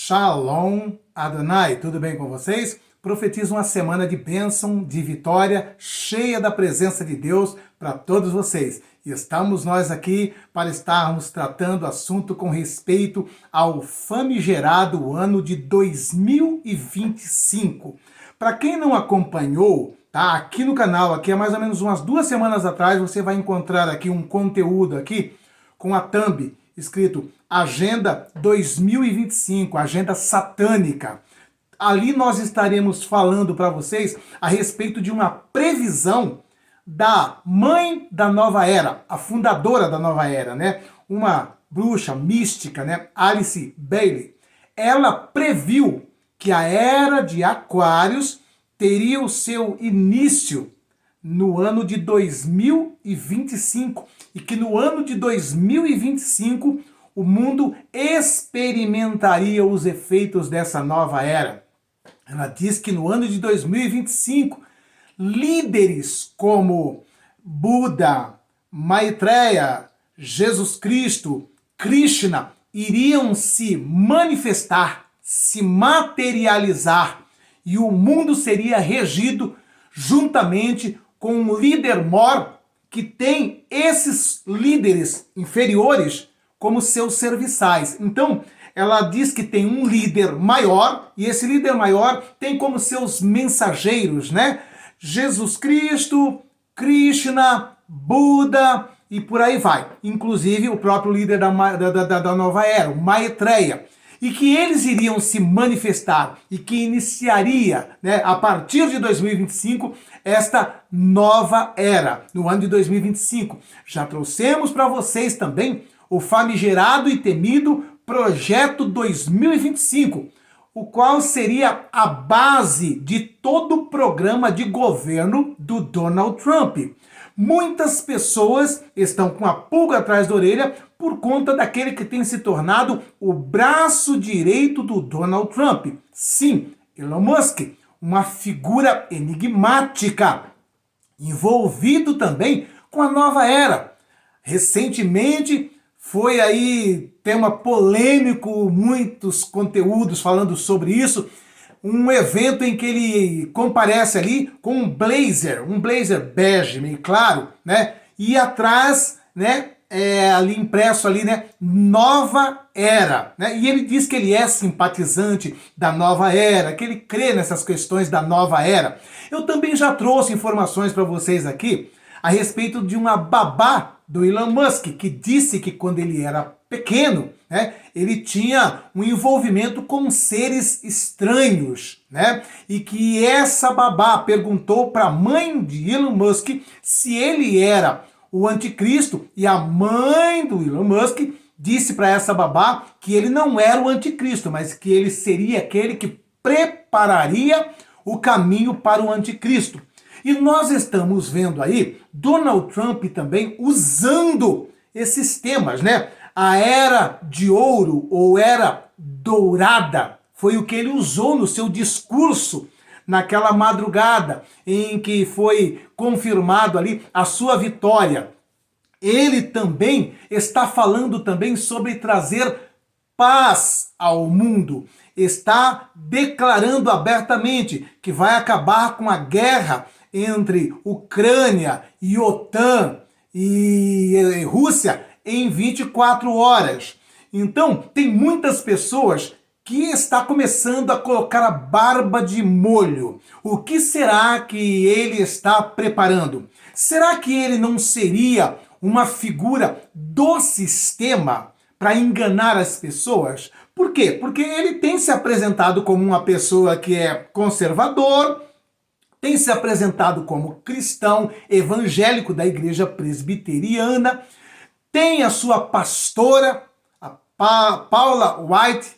Shalom Adonai, tudo bem com vocês? Profetizo uma semana de bênção, de vitória, cheia da presença de Deus para todos vocês. E estamos nós aqui para estarmos tratando assunto com respeito ao famigerado ano de 2025. Para quem não acompanhou, tá? Aqui no canal, aqui há mais ou menos umas 2 semanas atrás, você vai encontrar aqui um conteúdo aqui com a thumb escrito Agenda 2025, Agenda Satânica. Ali nós estaremos falando para vocês a respeito de uma previsão da mãe da nova era, a fundadora da nova era, né? Uma bruxa mística, né? Alice Bailey. Ela previu que a era de Aquários teria o seu início no ano de 2025 e que no ano de 2025 o mundo experimentaria os efeitos dessa nova era. Ela diz que no ano de 2025, líderes como Buda, Maitreya, Jesus Cristo, Krishna iriam se manifestar, se materializar, e o mundo seria regido juntamente com um líder mor que tem esses líderes inferiores como seus serviçais. Então, ela diz que tem um líder maior, e esse líder maior tem como seus mensageiros, né? Jesus Cristo, Krishna, Buda e por aí vai. Inclusive o próprio líder da nova era, o Maitreya. E que eles iriam se manifestar e que iniciaria, né, a partir de 2025, esta nova era, no ano de 2025. Já trouxemos para vocês também o famigerado e temido Projeto 2025, o qual seria a base de todo o programa de governo do Donald Trump. Muitas pessoas estão com a pulga atrás da orelha por conta daquele que tem se tornado o braço direito do Donald Trump. Sim, Elon Musk, uma figura enigmática, envolvido também com a nova era. Recentemente foi aí tema polêmico, muitos conteúdos falando sobre isso, um evento em que ele comparece ali com um blazer bege, meio claro, né? E atrás, né, ali impresso ali, né, nova era, né? E ele diz que ele é simpatizante da nova era, que ele crê nessas questões da nova era. Eu também já trouxe informações para vocês aqui a respeito de uma babá do Elon Musk, que disse que quando ele era pequeno, né, ele tinha um envolvimento com seres estranhos, né, e que essa babá perguntou para a mãe de Elon Musk se ele era o anticristo, e a mãe do Elon Musk disse para essa babá que ele não era o anticristo, mas que ele seria aquele que prepararia o caminho para o anticristo. E nós estamos vendo aí Donald Trump também usando esses temas, né? A era de ouro ou era dourada foi o que ele usou no seu discurso naquela madrugada em que foi confirmado ali a sua vitória. Ele também está falando também sobre trazer paz ao mundo. Está declarando abertamente que vai acabar com a guerra entre Ucrânia e OTAN e Rússia em 24 horas. Então, tem muitas pessoas que está começando a colocar a barba de molho. O que será que ele está preparando? Será que ele não seria uma figura do sistema para enganar as pessoas? Por quê? Porque ele tem se apresentado como uma pessoa que é conservador, tem se apresentado como cristão evangélico da igreja presbiteriana, tem a sua pastora, a Paula White,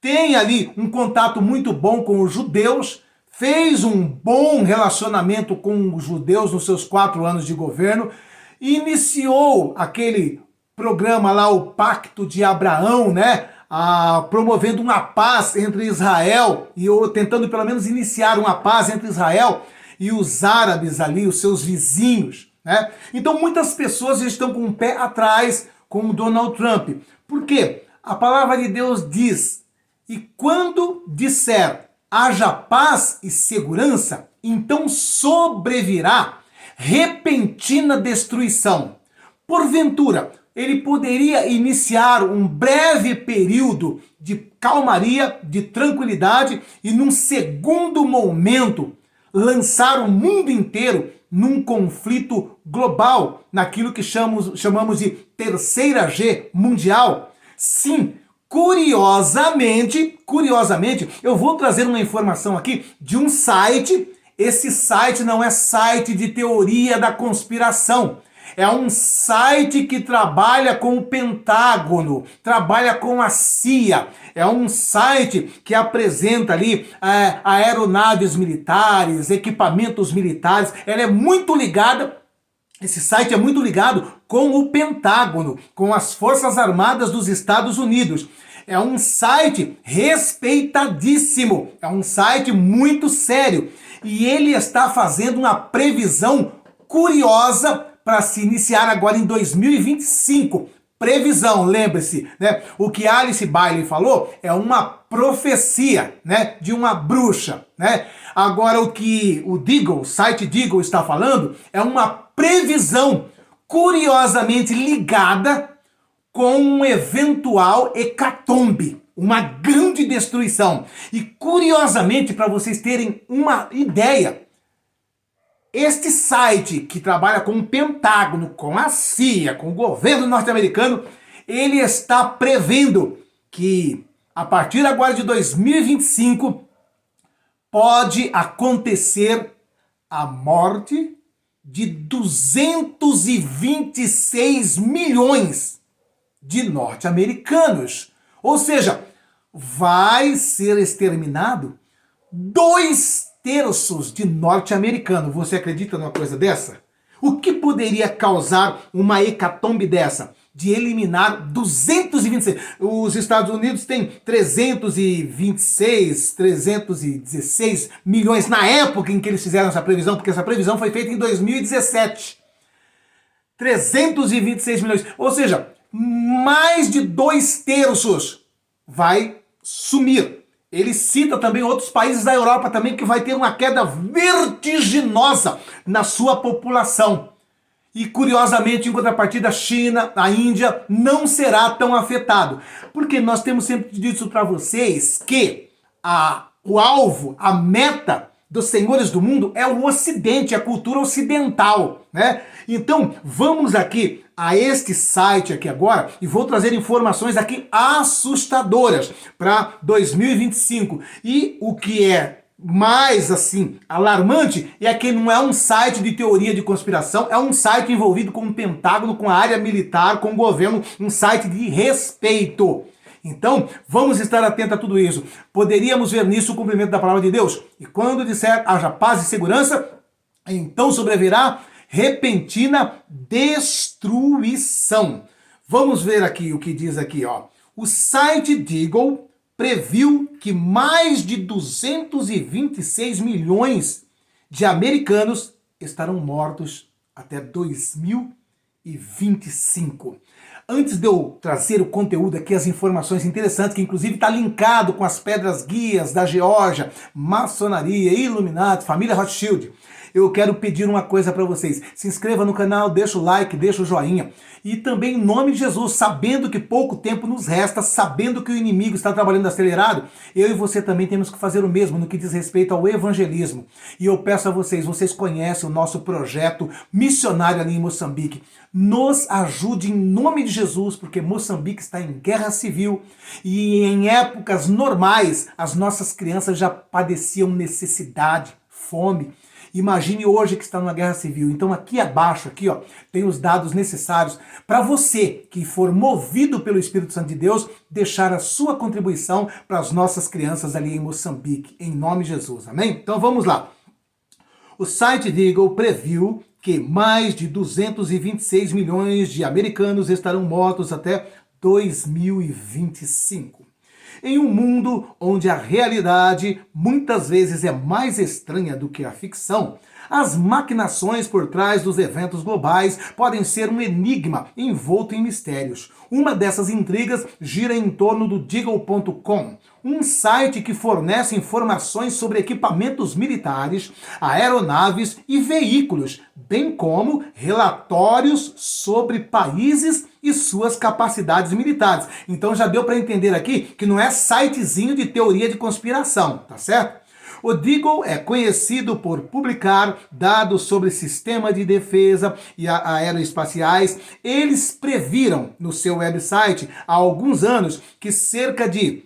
tem ali um contato muito bom com os judeus, fez um bom relacionamento com os judeus nos seus 4 anos de governo, iniciou aquele programa lá, o Pacto de Abraão, né? Promovendo uma paz entre Israel e tentando pelo menos iniciar uma paz entre Israel e os árabes ali, os seus vizinhos, né? Então muitas pessoas estão com o pé atrás com o Donald Trump. Por quê? A palavra de Deus diz: E quando disser haja paz e segurança, então sobrevirá repentina destruição. Porventura, ele poderia iniciar um breve período de calmaria, de tranquilidade e num segundo momento lançar o mundo inteiro num conflito global, naquilo que chamamos de terceira G mundial. Sim, curiosamente, eu vou trazer uma informação aqui de um site. Esse site não é site de teoria da conspiração. É um site que trabalha com o Pentágono, trabalha com a CIA. É um site que apresenta ali aeronaves militares, equipamentos militares. Ela é muito ligada, esse site é muito ligado com o Pentágono, com as Forças Armadas dos Estados Unidos. É um site respeitadíssimo, é um site muito sério. E ele está fazendo uma previsão curiosa para se iniciar agora em 2025. Previsão, lembre-se, né? O que Alice Bailey falou é uma profecia, né, de uma bruxa, né? Agora o que o Deagle, o site Deagle está falando é uma previsão curiosamente ligada com um eventual hecatombe, uma grande destruição. E curiosamente, para vocês terem uma ideia, este site que trabalha com o Pentágono, com a CIA, com o governo norte-americano, ele está prevendo que a partir agora de 2025 pode acontecer a morte de 226 milhões de norte-americanos. Ou seja, vai ser exterminado 2/3 de norte-americano. Você acredita numa coisa dessa? O que poderia causar uma hecatombe dessa? De eliminar 226. Os Estados Unidos têm 316 milhões na época em que eles fizeram essa previsão, porque essa previsão foi feita em 2017. 326 milhões. Ou seja, mais de 2/3 vai sumir. Ele cita também outros países da Europa também que vai ter uma queda vertiginosa na sua população. E curiosamente, em contrapartida, a China, a Índia não será tão afetado. Porque nós temos sempre dito para vocês que o alvo, a meta dos senhores do mundo é o Ocidente, a cultura ocidental, né? Então, vamos aqui a este site aqui agora e vou trazer informações aqui assustadoras para 2025. E o que é mais, assim, alarmante é que não é um site de teoria de conspiração, é um site envolvido com o Pentágono, com a área militar, com o governo, um site de respeito. Então, vamos estar atentos a tudo isso. Poderíamos ver nisso o cumprimento da palavra de Deus. E quando disser haja paz e segurança, então sobrevirá repentina destruição. Vamos ver aqui o que diz aqui, ó. O site Deagle previu que mais de 226 milhões de americanos estarão mortos até 2025. Antes de eu trazer o conteúdo aqui, as informações interessantes, que inclusive está linkado com as pedras guias da Geórgia, maçonaria, Illuminati, família Rothschild, eu quero pedir uma coisa para vocês. Se inscreva no canal, deixa o like, deixa o joinha. E também, em nome de Jesus, sabendo que pouco tempo nos resta, sabendo que o inimigo está trabalhando acelerado, eu e você também temos que fazer o mesmo no que diz respeito ao evangelismo. E eu peço a vocês, vocês conhecem o nosso projeto missionário ali em Moçambique. Nos ajude em nome de Jesus, porque Moçambique está em guerra civil e em épocas normais as nossas crianças já padeciam necessidade, fome. Imagine hoje que está numa guerra civil. Então aqui abaixo, aqui ó, tem os dados necessários para você que for movido pelo Espírito Santo de Deus, deixar a sua contribuição para as nossas crianças ali em Moçambique, em nome de Jesus, amém? Então vamos lá. O site Deagle previu que mais de 226 milhões de americanos estarão mortos até 2025. Em um mundo onde a realidade muitas vezes é mais estranha do que a ficção, as maquinações por trás dos eventos globais podem ser um enigma envolto em mistérios. Uma dessas intrigas gira em torno do Deagle.com, um site que fornece informações sobre equipamentos militares, aeronaves e veículos, bem como relatórios sobre países e suas capacidades militares. Então já deu para entender aqui que não é sitezinho de teoria de conspiração, tá certo? O Deagle é conhecido por publicar dados sobre sistema de defesa e aeroespaciais. Eles previram no seu website há alguns anos que cerca de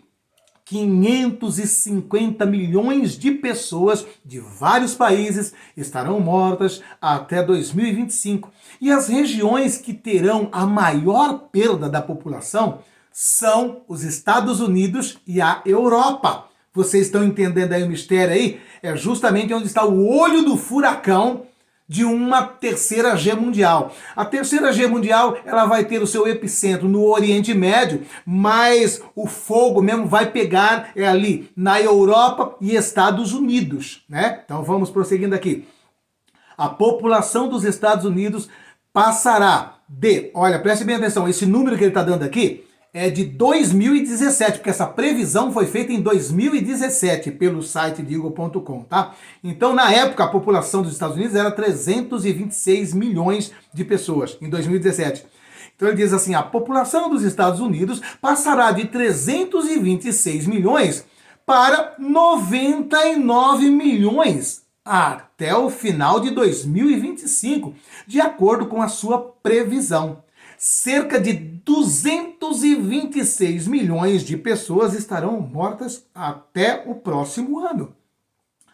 550 milhões de pessoas de vários países estarão mortas até 2025. E as regiões que terão a maior perda da população são os Estados Unidos e a Europa. Vocês estão entendendo aí o mistério aí? É justamente onde está o olho do furacão de uma terceira G mundial. A terceira G mundial, ela vai ter o seu epicentro no Oriente Médio, mas o fogo mesmo vai pegar ali na Europa e Estados Unidos, né? Então vamos prosseguindo aqui. A população dos Estados Unidos passará de, olha, preste bem atenção, esse número que ele está dando aqui é de 2017, porque essa previsão foi feita em 2017 pelo site Deagle.com, tá? Então, na época, a população dos Estados Unidos era 326 milhões de pessoas, em 2017. Então ele diz assim, a população dos Estados Unidos passará de 326 milhões para 99 milhões até o final de 2025, de acordo com a sua previsão. Cerca de 226 milhões de pessoas estarão mortas até o próximo ano.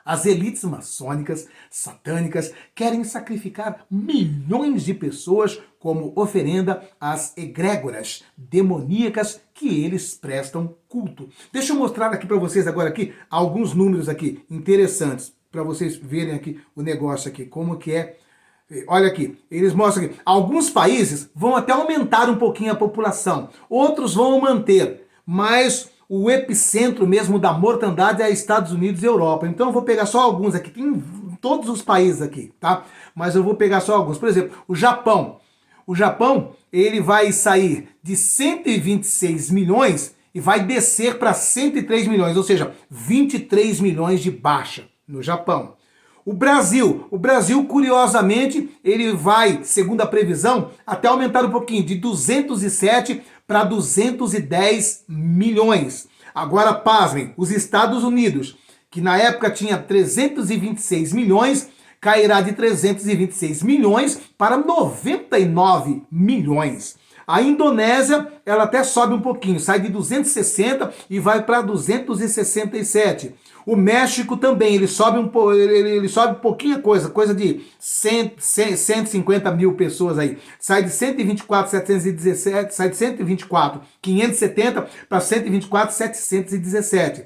As elites maçônicas, satânicas, querem sacrificar milhões de pessoas como oferenda às egrégoras demoníacas que eles prestam culto. Deixa eu mostrar aqui para vocês agora aqui alguns números aqui interessantes para vocês verem aqui o negócio aqui, como que é. Olha aqui, eles mostram aqui, alguns países vão até aumentar um pouquinho a população, outros vão manter, mas o epicentro mesmo da mortandade é Estados Unidos e Europa. Então eu vou pegar só alguns aqui, tem todos os países aqui, tá? Mas eu vou pegar só alguns. Por exemplo, o Japão. O Japão, ele vai sair de 126 milhões e vai descer para 103 milhões, ou seja, 23 milhões de baixa no Japão. O Brasil, curiosamente, ele vai, segundo a previsão, até aumentar um pouquinho, de 207 para 210 milhões. Agora, pasmem, os Estados Unidos, que na época tinha 326 milhões, cairá de 326 milhões para 99 milhões. A Indonésia, ela até sobe um pouquinho, sai de 260 e vai para 267. O México também, ele sobe pouquinha coisa de 150 mil pessoas aí. Sai de 124.717, sai de 124.570 para 124.717.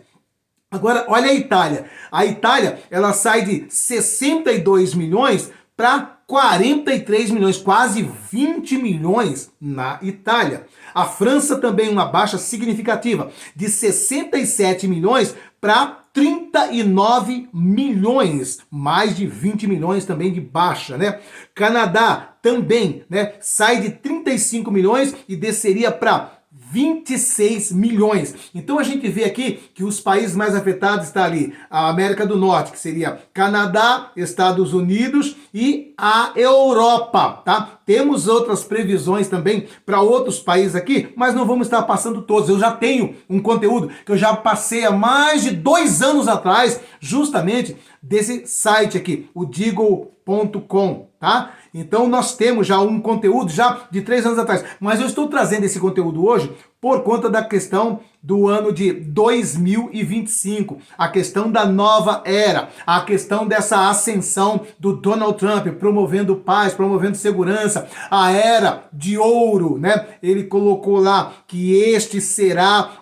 Agora, olha a Itália. A Itália, ela sai de 62 milhões para 43 milhões, quase 20 milhões na Itália. A França também uma baixa significativa, de 67 milhões para 39 milhões, mais de 20 milhões também de baixa, né? Canadá também, né, sai de 35 milhões e desceria para 26 milhões. Então a gente vê aqui que os países mais afetados está ali, a América do Norte, que seria Canadá, Estados Unidos e a Europa, tá? Temos outras previsões também para outros países aqui, mas não vamos estar passando todos. Eu já tenho um conteúdo que eu já passei há mais de 2 anos atrás, justamente desse site aqui, o Deagle.com, tá? Então nós temos já um conteúdo já de 3 anos atrás, mas eu estou trazendo esse conteúdo hoje por conta da questão do ano de 2025, a questão da nova era, a questão dessa ascensão do Donald Trump, promovendo paz, promovendo segurança, a era de ouro, né? Ele colocou lá que esta será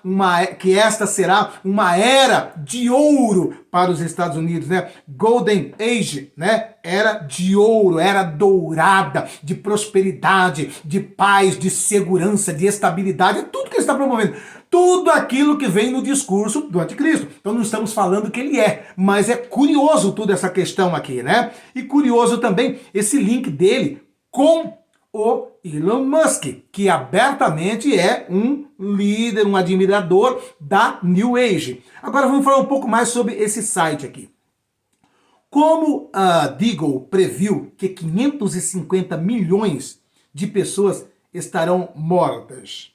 uma era de ouro para os Estados Unidos, né? Golden Age, né? Era de ouro, era dourada, de prosperidade, de paz, de segurança, de estabilidade, é tudo que ele está promovendo. Tudo aquilo que vem no discurso do anticristo. Então não estamos falando que ele é, mas é curioso toda essa questão aqui, né? E curioso também esse link dele com o Elon Musk, que abertamente é um líder, um admirador da New Age. Agora vamos falar um pouco mais sobre esse site aqui. Como a Deagle previu que 550 milhões de pessoas estarão mortas,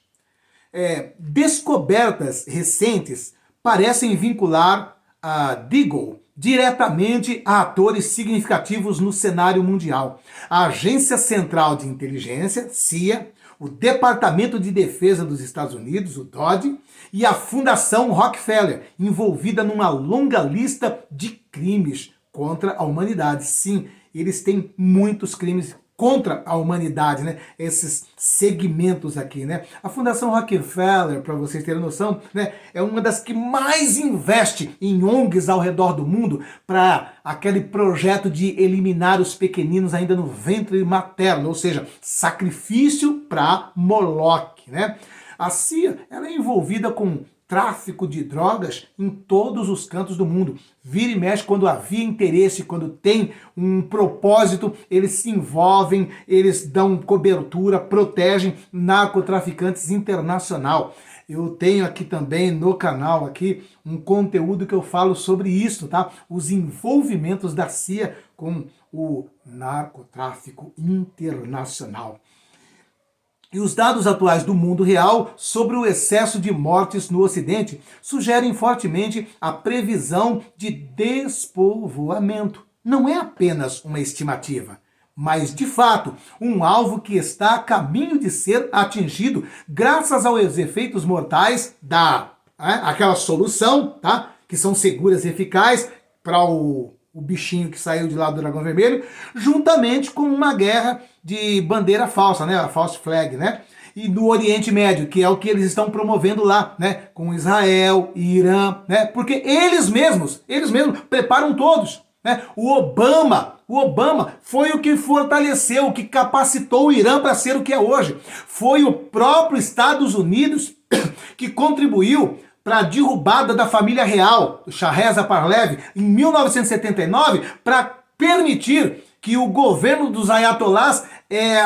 descobertas recentes parecem vincular a Deagle diretamente a atores significativos no cenário mundial. A Agência Central de Inteligência, CIA, o Departamento de Defesa dos Estados Unidos, o DoD, e a Fundação Rockefeller, envolvida numa longa lista de crimes contra a humanidade. Sim, eles têm muitos crimes contra a humanidade, né? Esses segmentos aqui, né? A Fundação Rockefeller, para vocês terem noção, né, é uma das que mais investe em ONGs ao redor do mundo para aquele projeto de eliminar os pequeninos ainda no ventre materno, ou seja, sacrifício para Moloque, né? A CIA, ela é envolvida com tráfico de drogas em todos os cantos do mundo. Vira e mexe, quando havia interesse, quando tem um propósito, eles se envolvem, eles dão cobertura, protegem narcotraficantes internacional. Eu tenho aqui também no canal aqui um conteúdo que eu falo sobre isso, tá? Os envolvimentos da CIA com o narcotráfico internacional. E os dados atuais do mundo real sobre o excesso de mortes no Ocidente sugerem fortemente a previsão de despovoamento. Não é apenas uma estimativa, mas de fato um alvo que está a caminho de ser atingido graças aos efeitos mortais aquela solução, tá? Que são seguras e eficazes para o bichinho que saiu de lá do Dragão Vermelho, juntamente com uma guerra de bandeira falsa, né, a false flag, né, e no Oriente Médio, que é o que eles estão promovendo lá, né, com Israel e Irã, né, porque eles mesmos preparam todos, né, o Obama foi o que fortaleceu, o que capacitou o Irã para ser o que é hoje, foi o próprio Estados Unidos que contribuiu para a derrubada da família real, Shah Reza Pahlavi, em 1979, para permitir que o governo dos ayatolás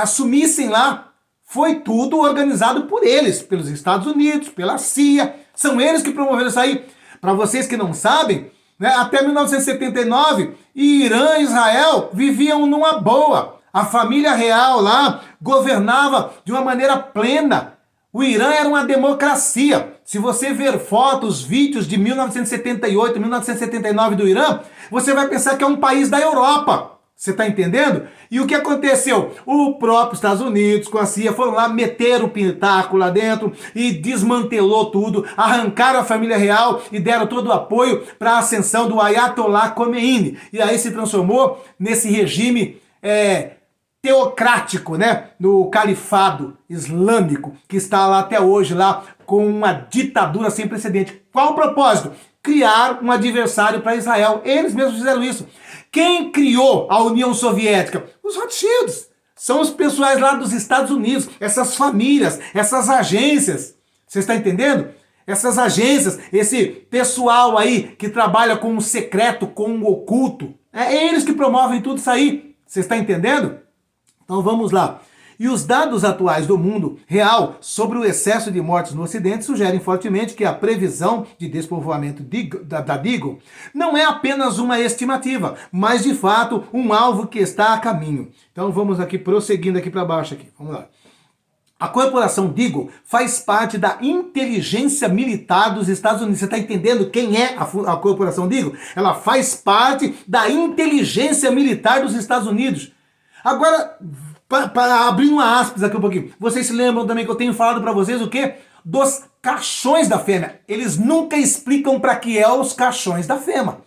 assumissem lá. Foi tudo organizado por eles, pelos Estados Unidos, pela CIA. São eles que promoveram isso aí. Para vocês que não sabem, né, até 1979, Irã e Israel viviam numa boa. A família real lá governava de uma maneira plena. O Irã era uma democracia. Se você ver fotos, vídeos de 1978, 1979 do Irã, você vai pensar que é um país da Europa. Você está entendendo? E o que aconteceu? O próprio Estados Unidos com a CIA foram lá, meteram o pitaco lá dentro e desmantelou tudo, arrancaram a família real e deram todo o apoio para a ascensão do Ayatollah Khomeini. E aí se transformou nesse regime teocrático, né, no califado islâmico, que está lá até hoje, lá com uma ditadura sem precedente. Qual o propósito? Criar um adversário para Israel. Eles mesmos fizeram isso. Quem criou a União Soviética? Os Rothschilds. São os pessoais lá dos Estados Unidos, essas famílias, essas agências. Você está entendendo? Essas agências, esse pessoal aí que trabalha com o secreto, com o oculto. É eles que promovem tudo isso aí. Você está entendendo? Então vamos lá. E os dados atuais do mundo real sobre o excesso de mortes no Ocidente sugerem fortemente que a previsão de despovoamento da Deagle não é apenas uma estimativa, mas de fato um alvo que está a caminho. Então vamos aqui prosseguindo aqui para baixo aqui. Vamos lá. A corporação Deagle faz parte da inteligência militar dos Estados Unidos. Você está entendendo quem é a corporação Deagle? Ela faz parte da inteligência militar dos Estados Unidos. Agora, para abrir uma aspas aqui um pouquinho, vocês se lembram também que eu tenho falado para vocês o quê? Dos caixões da fêmea. Eles nunca explicam para que é os caixões da fêmea.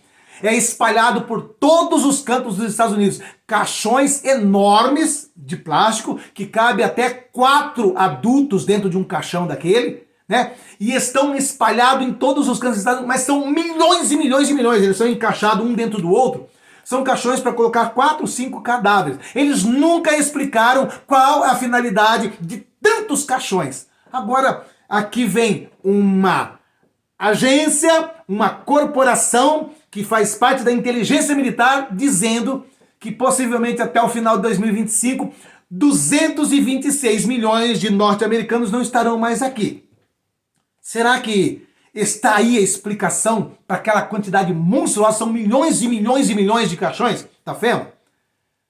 É espalhado por todos os cantos dos Estados Unidos. Caixões enormes de plástico, que cabe até 4 adultos dentro de um caixão daquele, né? E estão espalhados em todos os cantos dos Estados Unidos, mas são milhões e milhões e milhões. Eles são encaixados um dentro do outro. São caixões para colocar 4, 5 cadáveres. Eles nunca explicaram qual é a finalidade de tantos caixões. Agora, aqui vem uma agência, uma corporação que faz parte da inteligência militar, dizendo que possivelmente até o final de 2025 226 milhões de norte-americanos não estarão mais aqui. Será que está aí a explicação para aquela quantidade monstruosa? São milhões e milhões e milhões de caixões, tá vendo?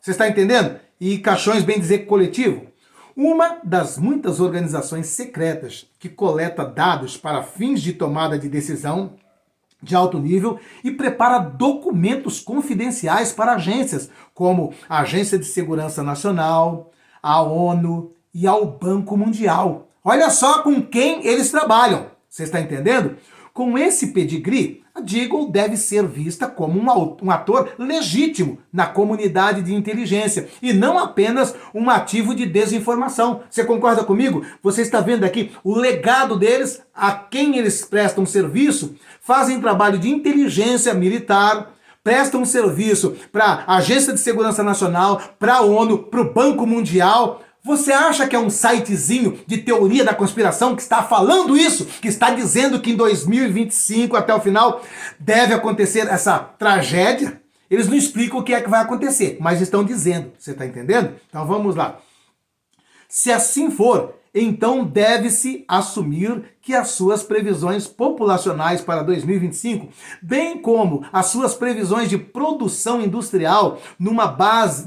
Você está entendendo? E caixões, bem dizer, coletivo. Uma das muitas organizações secretas que coleta dados para fins de tomada de decisão de alto nível e prepara documentos confidenciais para agências, como a Agência de Segurança Nacional, a ONU e ao Banco Mundial. Olha só com quem eles trabalham. Você está entendendo? Com esse pedigree, a Deagle deve ser vista como um ator legítimo na comunidade de inteligência e não apenas um ativo de desinformação. Você concorda comigo? Você está vendo aqui o legado deles, a quem eles prestam serviço, fazem trabalho de inteligência militar, prestam serviço para a Agência de Segurança Nacional, para a ONU, para o Banco Mundial. Você acha que é um sitezinho de teoria da conspiração que está falando isso? Que está dizendo que em 2025, até o final, deve acontecer essa tragédia? Eles não explicam o que é que vai acontecer, mas estão dizendo. Você está entendendo? Então vamos lá. Se assim for, então deve-se assumir que as suas previsões populacionais para 2025, bem como as suas previsões de produção industrial numa base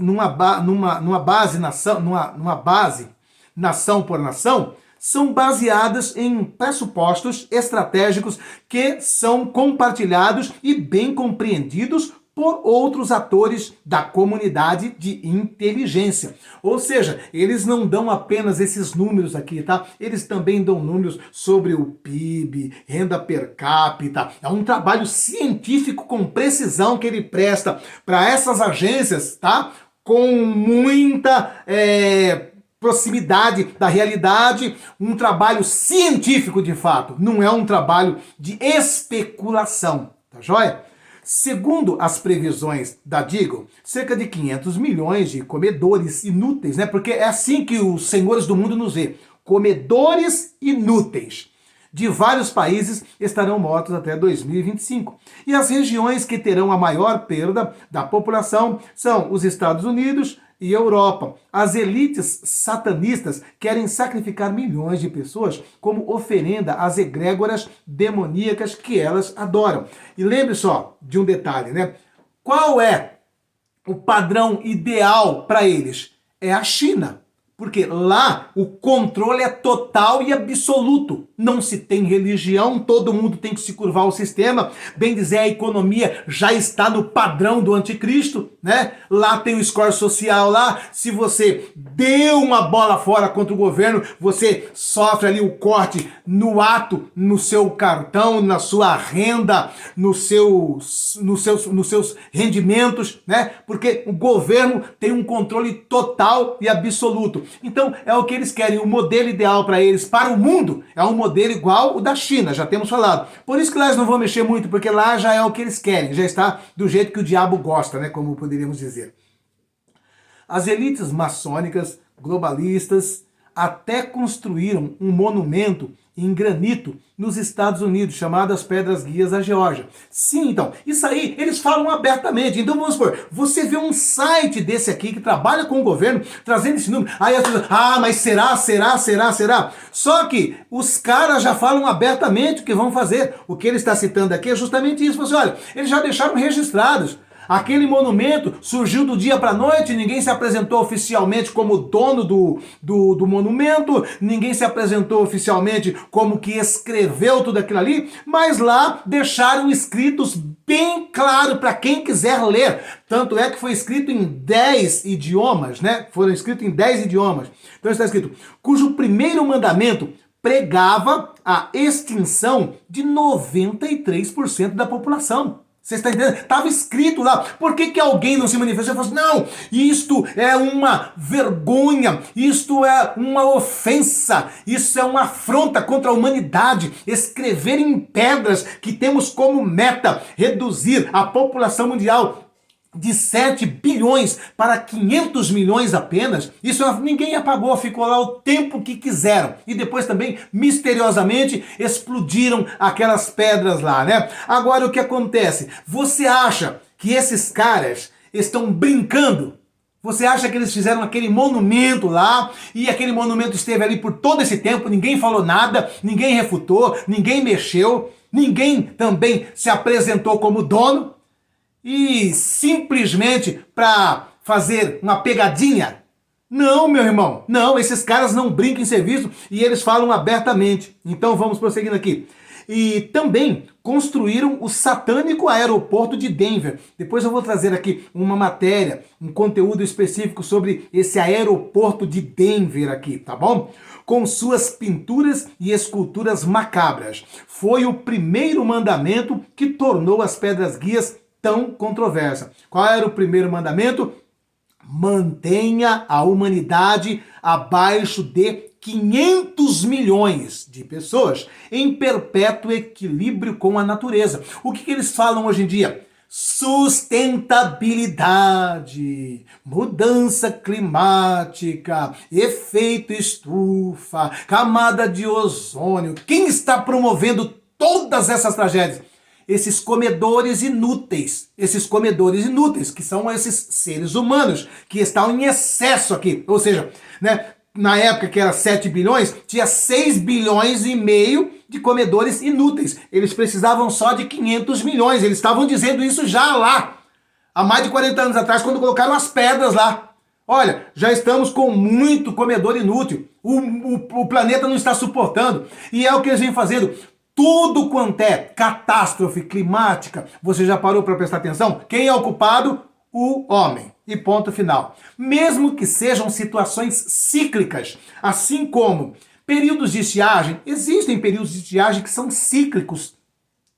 nação por nação, são baseadas em pressupostos estratégicos que são compartilhados e bem compreendidos por outros atores da comunidade de inteligência. Ou seja, eles não dão apenas esses números aqui, tá? Eles também dão números sobre o PIB, renda per capita. É um trabalho científico com precisão que ele presta para essas agências, tá? Com muita proximidade da realidade, um trabalho científico de fato, não é um trabalho de especulação, tá joia? Segundo as previsões da Deagle, cerca de 500 milhões de comedores inúteis, né? Porque é assim que os senhores do mundo nos vê, comedores inúteis de vários países estarão mortos até 2025. E as regiões que terão a maior perda da população são os Estados Unidos e Europa. As elites satanistas querem sacrificar milhões de pessoas como oferenda às egrégoras demoníacas que elas adoram. E lembre só de um detalhe, né? Qual é o padrão ideal para eles? É a China. Porque lá o controle é total e absoluto. Não se tem religião, todo mundo tem que se curvar ao sistema. Bem dizer, a economia já está no padrão do anticristo, né? Lá tem o score social lá. Se você deu uma bola fora contra o governo, você sofre ali o corte no ato, no seu cartão, na sua renda, nos seus rendimentos, né? Porque o governo tem um controle total e absoluto. Então, é o que eles querem, o modelo ideal para eles, para o mundo, é um modelo igual o da China, já temos falado. Por isso que lá eles não vão mexer muito, porque lá já é o que eles querem, já está do jeito que o diabo gosta, né, como poderíamos dizer. As elites maçônicas, globalistas, até construíram um monumento em granito nos Estados Unidos, chamado as Pedras Guias da Geórgia. Sim, então, isso aí eles falam abertamente. Então vamos supor, você vê um site desse aqui que trabalha com o governo, trazendo esse número, aí as pessoas, mas será? Só que os caras já falam abertamente o que vão fazer. O que ele está citando aqui é justamente isso. Você olha, eles já deixaram registrados. Aquele monumento surgiu do dia para a noite, ninguém se apresentou oficialmente como dono do monumento, ninguém se apresentou oficialmente como que escreveu tudo aquilo ali, mas lá deixaram escritos bem claro para quem quiser ler. Tanto é que foi escrito em 10 idiomas, né? Foram escritos em 10 idiomas. Então está escrito, cujo primeiro mandamento pregava a extinção de 93% da população. Você está entendendo? Estava escrito lá. Por que alguém não se manifestou e falou assim, não, isto é uma vergonha, isto é uma ofensa, isso é uma afronta contra a humanidade. Escrever em pedras que temos como meta reduzir a população mundial de 7 bilhões para 500 milhões apenas, isso ninguém apagou, ficou lá o tempo que quiseram. E depois também, misteriosamente, explodiram aquelas pedras lá, né? Agora o que acontece? Você acha que esses caras estão brincando Você acha que eles fizeram aquele monumento lá e aquele monumento esteve ali por todo esse tempo, ninguém falou nada, ninguém refutou, ninguém mexeu, ninguém também se apresentou como dono e simplesmente para fazer uma pegadinha? Não, meu irmão, não, esses caras não brincam em serviço e eles falam abertamente. Então vamos prosseguindo aqui. E também construíram o satânico aeroporto de Denver. Depois eu vou trazer aqui uma matéria, um conteúdo específico sobre esse aeroporto de Denver aqui, tá bom? Com suas pinturas e esculturas macabras. Foi o primeiro mandamento que tornou as pedras guias tão controversa. Qual era o primeiro mandamento? Mantenha a humanidade abaixo de 500 milhões de pessoas em perpétuo equilíbrio com a natureza. O que eles falam hoje em dia? Sustentabilidade, mudança climática, efeito estufa, camada de ozônio. Quem está promovendo todas essas tragédias? Esses comedores inúteis, que são esses seres humanos, que estão em excesso aqui. Ou seja, né, na época que era 7 bilhões, tinha 6 bilhões e meio de comedores inúteis. Eles precisavam só de 500 milhões. Eles estavam dizendo isso já lá, há mais de 40 anos atrás, quando colocaram as pedras lá. Olha, já estamos com muito comedor inútil. O planeta não está suportando. E é o que eles vêm fazendo. Tudo quanto é catástrofe climática, você já parou para prestar atenção? Quem é o culpado? O homem. E ponto final. Mesmo que sejam situações cíclicas, assim como períodos de estiagem, existem períodos de estiagem que são cíclicos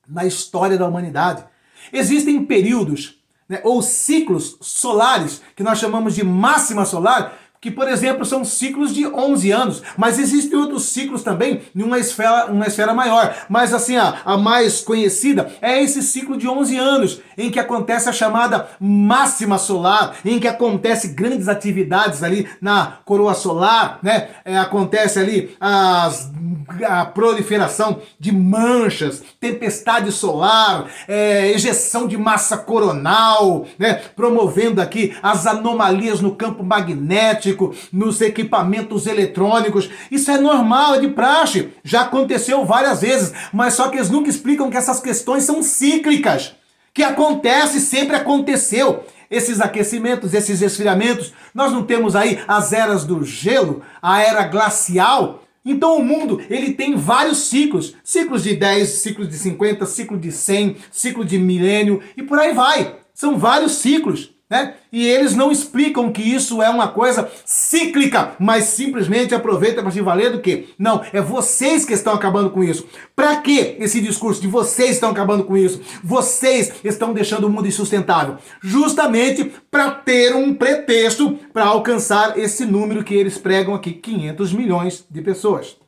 na história da humanidade. Existem períodos, né, ou ciclos solares, que nós chamamos de máxima solar, que, por exemplo, são ciclos de 11 anos, mas existem outros ciclos também em uma esfera maior. Mas assim, a mais conhecida é esse ciclo de 11 anos, em que acontece a chamada máxima solar, em que acontece grandes atividades ali na coroa solar, né? Acontece ali a proliferação de manchas, tempestade solar, ejeção de massa coronal, né? Promovendo aqui as anomalias no campo magnético, nos equipamentos eletrônicos. Isso é normal, é de praxe. Já aconteceu várias vezes, mas só que eles nunca explicam que essas questões são cíclicas. Que acontece, sempre aconteceu. Esses aquecimentos, esses esfriamentos. Nós não temos aí as eras do gelo, a era glacial. Então o mundo, ele tem vários ciclos. Ciclos de 10, ciclos de 50, ciclo de 100, ciclo de milênio e por aí vai. São vários ciclos, né? E eles não explicam que isso é uma coisa cíclica, mas simplesmente aproveita para se valer do quê? Não, é vocês que estão acabando com isso. Para que esse discurso de vocês estão acabando com isso? Vocês estão deixando o mundo insustentável. Justamente para ter um pretexto para alcançar esse número que eles pregam aqui, 500 milhões de pessoas.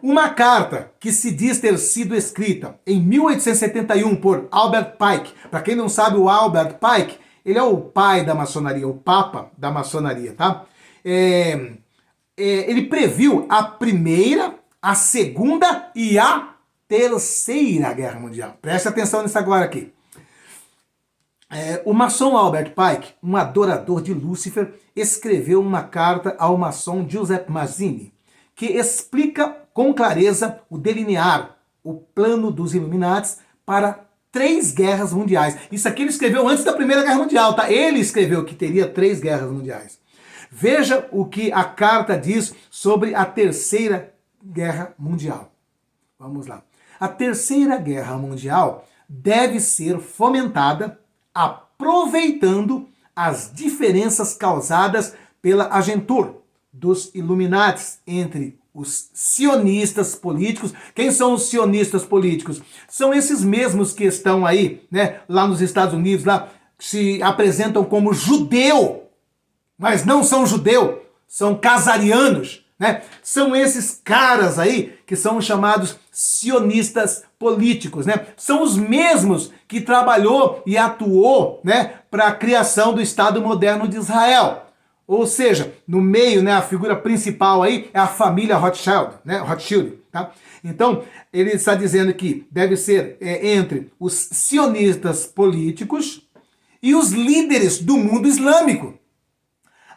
Uma carta que se diz ter sido escrita em 1871 por Albert Pike. Para quem não sabe, o Albert Pike, ele é o pai da maçonaria, o papa da maçonaria, tá? Ele previu a primeira, a segunda e a terceira guerra mundial. Preste atenção nisso agora aqui. O maçom Albert Pike, um adorador de Lúcifer, escreveu uma carta ao maçom Giuseppe Mazzini, que explica com clareza o delinear, o plano dos Illuminatis para 3 guerras mundiais. Isso aqui ele escreveu antes da Primeira Guerra Mundial, tá? Ele escreveu que teria 3 guerras mundiais. Veja o que a carta diz sobre a Terceira Guerra Mundial. Vamos lá. A Terceira Guerra Mundial deve ser fomentada aproveitando as diferenças causadas pela agentur dos Illuminatis entre os sionistas políticos. Quem são os sionistas políticos? São esses mesmos que estão aí, né, lá nos Estados Unidos, lá, se apresentam como judeu, mas não são judeu, são casarianos, né? São esses caras aí que são chamados sionistas políticos, né? São os mesmos que trabalhou e atuou, né, para a criação do Estado moderno de Israel. Ou seja, no meio, né, a figura principal aí é a família Rothschild, né, Rothschild, tá? Então, ele está dizendo que deve ser entre os sionistas políticos e os líderes do mundo islâmico.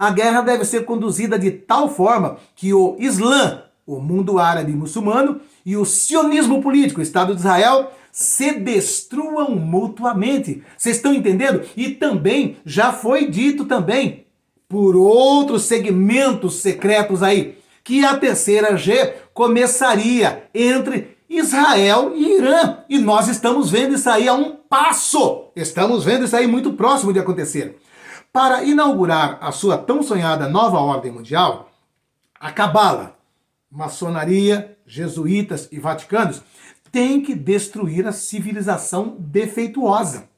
A guerra deve ser conduzida de tal forma que o Islã, o mundo árabe e muçulmano, e o sionismo político, o Estado de Israel, se destruam mutuamente. Vocês estão entendendo? E também, já foi dito também, por outros segmentos secretos aí, que a terceira G começaria entre Israel e Irã. E nós estamos vendo isso aí a um passo. Estamos vendo isso aí muito próximo de acontecer. Para inaugurar a sua tão sonhada nova ordem mundial, a Cabala, maçonaria, jesuítas e vaticanos tem que destruir a civilização defeituosa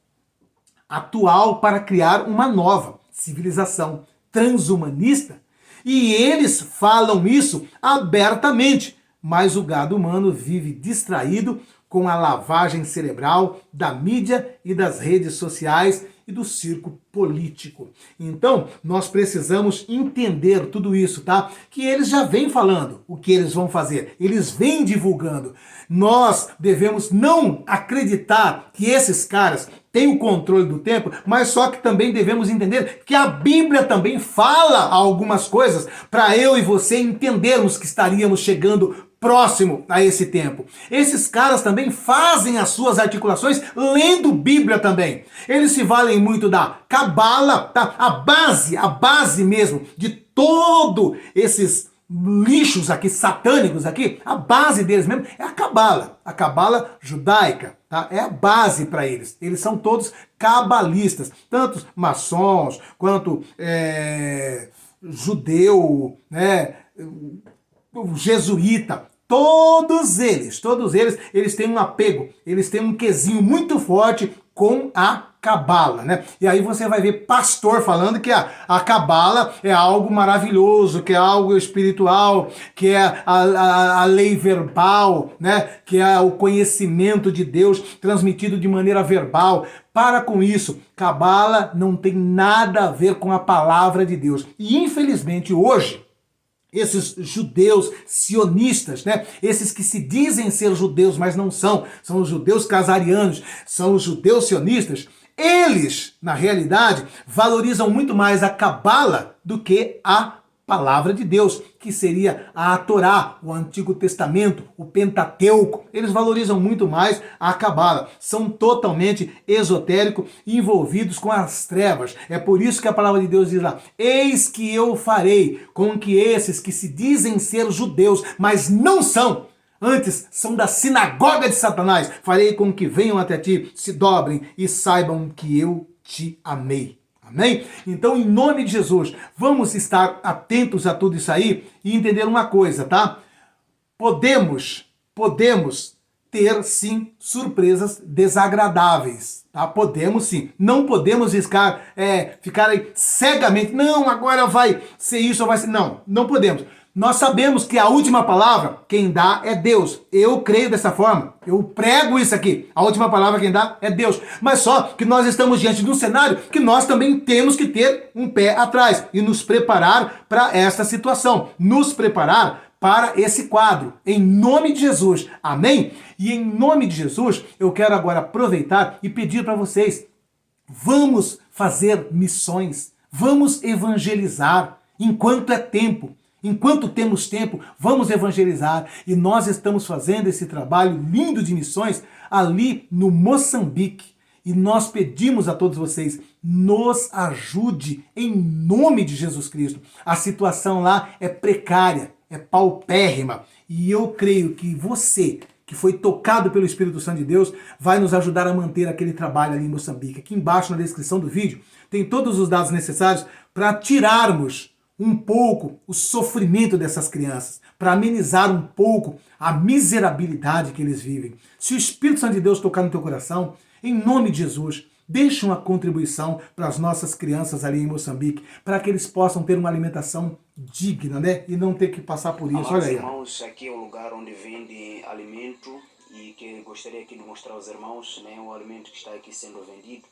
atual para criar uma nova civilização transhumanista. E eles falam isso abertamente, mas o gado humano vive distraído com a lavagem cerebral da mídia e das redes sociais e do circo político. Então, nós precisamos entender tudo isso, tá? Que eles já vêm falando o que eles vão fazer, eles vêm divulgando. Nós devemos não acreditar que esses caras têm o controle do tempo, mas só que também devemos entender que a Bíblia também fala algumas coisas para eu e você entendermos que estaríamos chegando próximo a esse tempo. Esses caras também fazem as suas articulações lendo Bíblia também. Eles se valem muito da Cabala, tá? A base mesmo de todo esses lixos aqui, satânicos aqui, a base deles mesmo é a Cabala judaica, tá? É a base para eles. Eles são todos cabalistas, tanto maçons quanto judeu, né? Jesuíta, todos eles têm um apego, eles têm um quesinho muito forte com a Cabala, né? E aí você vai ver pastor falando que a Cabala é algo maravilhoso, que é algo espiritual, que é a lei verbal, né? Que é o conhecimento de Deus transmitido de maneira verbal. Para com isso, Cabala não tem nada a ver com a palavra de Deus. E infelizmente hoje, esses judeus sionistas, né? Esses que se dizem ser judeus, mas não são os judeus casarianos, são os judeus sionistas, eles, na realidade, valorizam muito mais a Cabala do que a palavra de Deus, que seria a Torá, o Antigo Testamento, o Pentateuco. Eles valorizam muito mais a Cabala. São totalmente esotéricos e envolvidos com as trevas. É por isso que a palavra de Deus diz lá: eis que eu farei com que esses que se dizem ser judeus, mas não são, antes são da sinagoga de Satanás, farei com que venham até ti, se dobrem e saibam que eu te amei. Amém? Então, em nome de Jesus, vamos estar atentos a tudo isso aí e entender uma coisa, tá? Podemos ter, sim, surpresas desagradáveis, tá? Podemos, sim. Não podemos ficar aí cegamente, não, agora vai ser isso ou vai ser... Não podemos. Nós sabemos que a última palavra, quem dá é Deus. Eu creio dessa forma. Eu prego isso aqui. A última palavra quem dá é Deus. Mas só que nós estamos diante de um cenário que nós também temos que ter um pé atrás e nos preparar para esta situação. Nos preparar para esse quadro. Em nome de Jesus. Amém? E em nome de Jesus, eu quero agora aproveitar e pedir para vocês: vamos fazer missões. Vamos evangelizar enquanto é tempo. Enquanto temos tempo, vamos evangelizar. E nós estamos fazendo esse trabalho lindo de missões ali no Moçambique. E nós pedimos a todos vocês, nos ajude em nome de Jesus Cristo. A situação lá é precária, é paupérrima. E eu creio que você, que foi tocado pelo Espírito Santo de Deus, vai nos ajudar a manter aquele trabalho ali em Moçambique. Aqui embaixo na descrição do vídeo tem todos os dados necessários para tirarmos um pouco o sofrimento dessas crianças, para amenizar um pouco a miserabilidade que eles vivem. Se o Espírito Santo de Deus tocar no teu coração, em nome de Jesus, deixa uma contribuição para as nossas crianças ali em Moçambique, para que eles possam ter uma alimentação digna, né? E não ter que passar por isso. Olha aí. Irmãos, aqui é o lugar onde vende alimento e que gostaria aqui de mostrar aos irmãos, né, o alimento que está aqui sendo vendido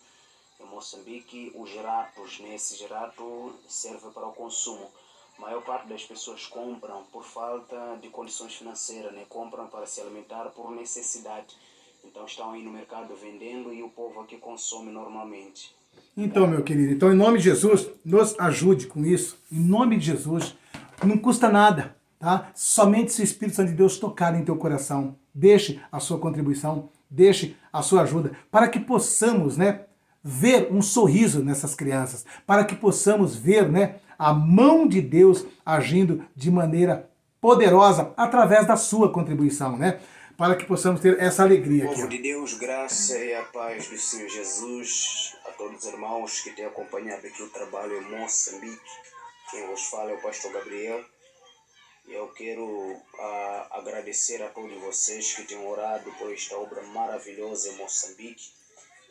em Moçambique, os geratos, né? Esse gerato serve para o consumo. A maior parte das pessoas compram por falta de condições financeiras, né? Compram para se alimentar por necessidade. Então estão aí no mercado vendendo e o povo aqui consome normalmente. Então, meu querido, então em nome de Jesus, nos ajude com isso. Em nome de Jesus, não custa nada, tá? Somente se o Espírito Santo de Deus tocar em teu coração, deixe a sua contribuição, deixe a sua ajuda, para que possamos, né, ver um sorriso nessas crianças, para que possamos ver, né, a mão de Deus agindo de maneira poderosa através da sua contribuição, né? Para que possamos ter essa alegria aqui. Povo de Deus, graça e a paz do Senhor Jesus a todos os irmãos que têm acompanhado aqui o trabalho em Moçambique. Quem vos fala é o pastor Gabriel. E eu quero agradecer a todos vocês que têm orado por esta obra maravilhosa em Moçambique.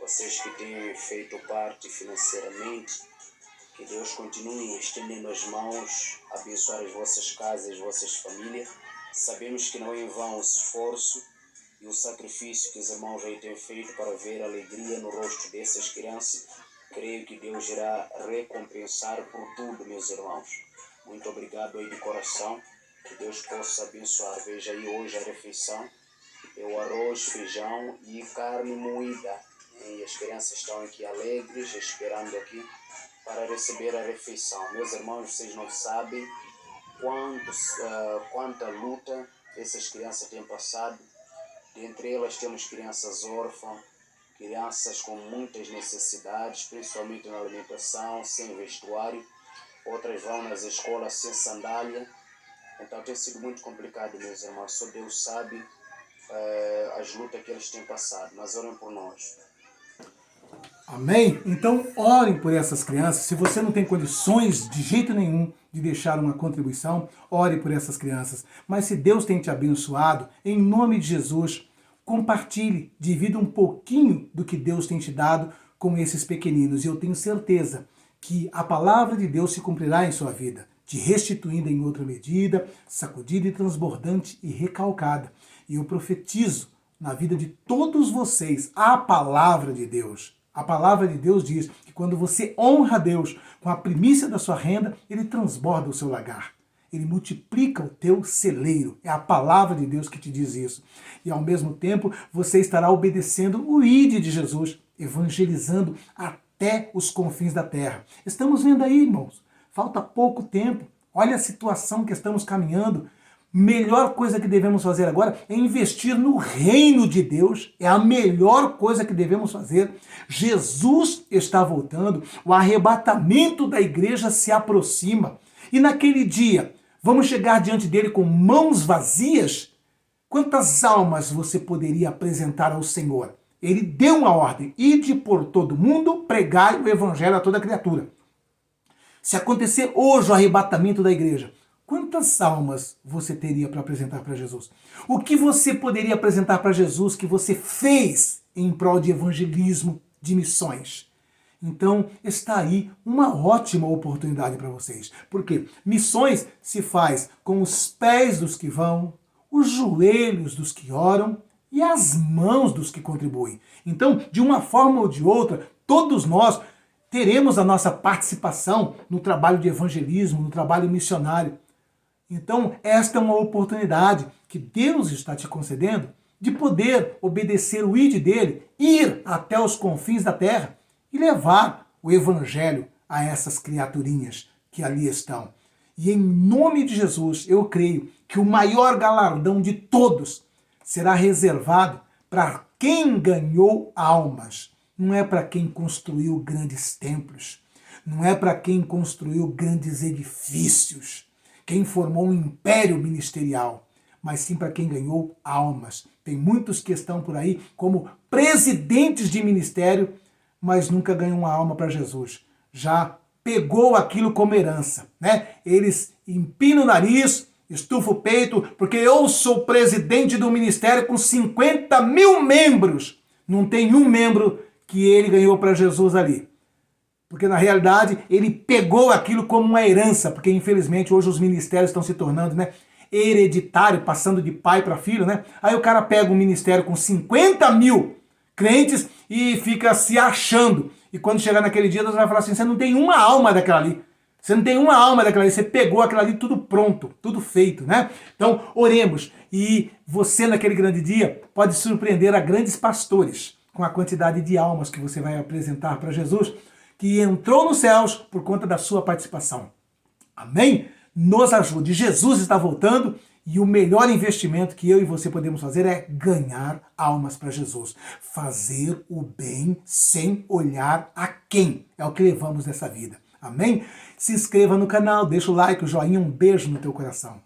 Vocês que têm feito parte financeiramente. Que Deus continue estendendo as mãos, abençoar as vossas casas, as vossas famílias. Sabemos que não é em vão o esforço e o sacrifício que os irmãos aí têm feito para ver alegria no rosto dessas crianças. Creio que Deus irá recompensar por tudo, meus irmãos. Muito obrigado aí de coração. Que Deus possa abençoar. Veja aí hoje a refeição. É o arroz, feijão e carne moída. E as crianças estão aqui alegres, esperando aqui para receber a refeição. Meus irmãos, vocês não sabem quanta luta essas crianças têm passado. Dentre elas temos crianças órfãs, crianças com muitas necessidades, principalmente na alimentação, sem vestuário. Outras vão nas escolas sem sandália. Então tem sido muito complicado, meus irmãos. Só Deus sabe as lutas que eles têm passado. Mas orem por nós. Amém? Então orem por essas crianças. Se você não tem condições de jeito nenhum de deixar uma contribuição, ore por essas crianças. Mas se Deus tem te abençoado, em nome de Jesus, compartilhe, divida um pouquinho do que Deus tem te dado com esses pequeninos. E eu tenho certeza que a palavra de Deus se cumprirá em sua vida, te restituindo em outra medida, sacudida e transbordante e recalcada. E eu profetizo na vida de todos vocês a palavra de Deus. A palavra de Deus diz que quando você honra a Deus com a primícia da sua renda, Ele transborda o seu lagar. Ele multiplica o teu celeiro. É a palavra de Deus que te diz isso. E ao mesmo tempo, você estará obedecendo o ID de Jesus, evangelizando até os confins da terra. Estamos vendo aí, irmãos, falta pouco tempo. Olha a situação que estamos caminhando. Melhor coisa que devemos fazer agora é investir no reino de Deus. É a melhor coisa que devemos fazer. Jesus está voltando, o arrebatamento da igreja se aproxima. E naquele dia, vamos chegar diante dele com mãos vazias? Quantas almas você poderia apresentar ao Senhor? Ele deu uma ordem: ide por todo mundo, pregai o evangelho a toda criatura. Se acontecer hoje o arrebatamento da igreja, quantas almas você teria para apresentar para Jesus? O que você poderia apresentar para Jesus que você fez em prol de evangelismo, de missões? Então, está aí uma ótima oportunidade para vocês. Porque missões se faz com os pés dos que vão, os joelhos dos que oram e as mãos dos que contribuem. Então, de uma forma ou de outra, todos nós teremos a nossa participação no trabalho de evangelismo, no trabalho missionário. Então, esta é uma oportunidade que Deus está te concedendo de poder obedecer o ID dele, ir até os confins da terra e levar o evangelho a essas criaturinhas que ali estão. E em nome de Jesus, eu creio que o maior galardão de todos será reservado para quem ganhou almas. Não é para quem construiu grandes templos, não é para quem construiu grandes edifícios, quem formou um império ministerial, mas sim para quem ganhou almas. Tem muitos que estão por aí como presidentes de ministério, mas nunca ganhou uma alma para Jesus. Já pegou aquilo como herança, né? Eles empinam o nariz, estufam o peito, porque eu sou presidente do ministério com 50 mil membros. Não tem um membro que ele ganhou para Jesus ali. Porque na realidade ele pegou aquilo como uma herança, porque infelizmente hoje os ministérios estão se tornando, né, hereditário, passando de pai para filho, né? Aí o cara pega um ministério com 50 mil crentes e fica se achando. E quando chegar naquele dia, Deus vai falar assim: você não tem uma alma daquela ali. Você não tem uma alma daquela ali, você pegou aquela ali tudo pronto, tudo feito, né? Então, oremos. E você, naquele grande dia, pode surpreender a grandes pastores com a quantidade de almas que você vai apresentar para Jesus, que entrou nos céus por conta da sua participação. Amém? Nos ajude. Jesus está voltando e o melhor investimento que eu e você podemos fazer é ganhar almas para Jesus. Fazer o bem sem olhar a quem. É o que levamos nessa vida. Amém? Se inscreva no canal, deixa o like, o joinha, um beijo no teu coração.